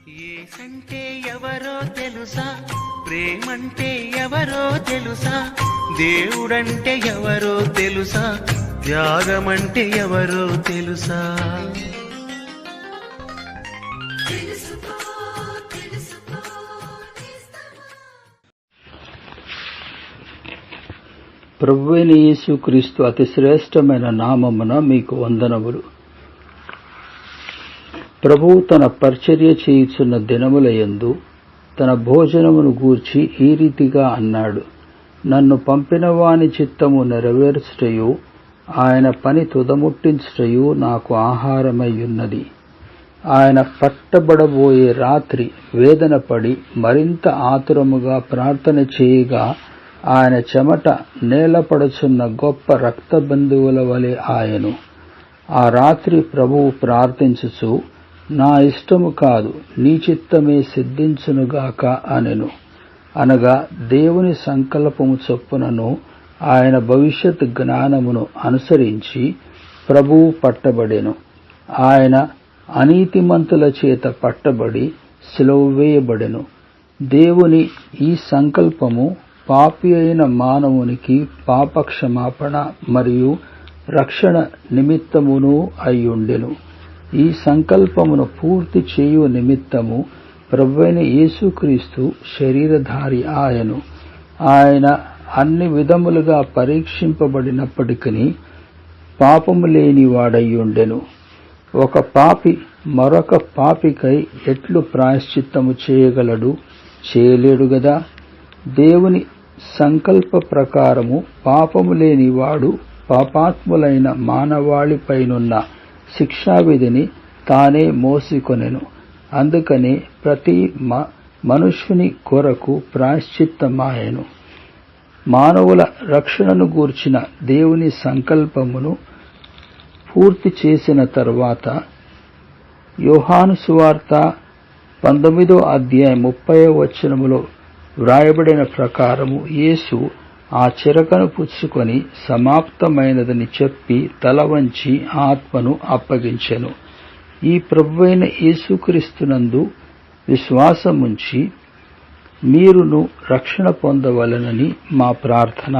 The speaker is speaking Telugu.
యేసంటే ఎవరో తెలుసా, ప్రేమంటే ఎవరో తెలుసా, దేవుడంటే ఎవరో తెలుసా, త్యాగమంటే ఎవరో తెలుసా. ప్రభువైన యేసుక్రీస్తు అతి శ్రేష్టమైన నామమున మీకు వందనములు. ప్రభువు తన పరిచర్య చేయుచున్న దినములయందు తన భోజనమును గూర్చి ఈ రీతిగా అన్నాడు. నన్ను పంపిన వాని చిత్తము నెరవేర్చుటయు ఆయన పని తుదముట్టించుటయు నాకు ఆహారమయ్యున్నది. ఆయన పట్టబడబోయే రాత్రి వేదన పడి మరింత ఆతురముగా ప్రార్థన చేయగా ఆయన చెమట నేలపడుచున్న గొప్ప రక్తబంధువుల వలె ఆయను. ఆ రాత్రి ప్రభువు ప్రార్థించుచు, నా ఇష్టము కాదు నీ చిత్తమే సిద్ధించునుగాక అనెను. అనగా దేవుని సంకల్పము చొప్పునను ఆయన భవిష్యత్ జ్ఞానమును అనుసరించి ప్రభువు పట్టబడెను. ఆయన అనీతిమంతుల చేత పట్టబడి సిలువ వేయబడెను. దేవుని ఈ సంకల్పము పాపి అయిన మానవునికి పాపక్షమాపణ మరియు రక్షణ నిమిత్తమును అయ్యుండెను. ఈ సంకల్పమును పూర్తి చేయు నిమిత్తము ప్రభువైన యేసుక్రీస్తు శరీరధారి ఆయను. ఆయన అన్ని విధములుగా పరీక్షింపబడినప్పటికీ పాపము లేని వాడయ్యుండెను. ఒక పాపి మరొక పాపికై ఎట్లు ప్రాయశ్చిత్తము చేయగలడు? చేయలేడు గదా. దేవుని సంకల్ప ప్రకారము పాపము లేనివాడు పాపాత్ములైన మానవాళిపైనున్న శిక్షావిధిని తానే మోసికొనెను. అందుకనే ప్రతి మనుష్యుని కొరకు ప్రాయశ్చిత్తమాయెను. మానవుల రక్షణను గూర్చిన దేవుని సంకల్పమును పూర్తి చేసిన తరువాత యోహాను సువార్త 19వ అధ్యాయం 30వ వచనములో వ్రాయబడిన ప్రకారము యేసు ఆ చిరకను పుచ్చుకొని సమాప్తమైనదని చెప్పి తల వంచి ఆత్మను అప్పగించెను. ఈ ప్రభువైన యేసుక్రీస్తునందు విశ్వాసముంచి మీరును రక్షణ పొందవలెనని మా ప్రార్థన.